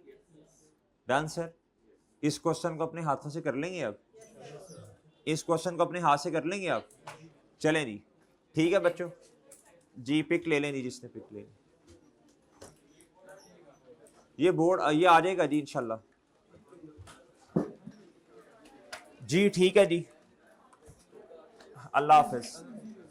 डन सर। इस क्वेश्चन को अपने हाथों से कर लेंगे आप, इस क्वेश्चन को अपने हाथ से कर लेंगे आप। चलें जी, ठीक है बच्चों जी, पिक ले लें जी, जिसने पिक ले लें। ये बोर्ड ये आ जाएगा जी इंशाल्लाह जी, ठीक है जी, अल्लाह हाफिज।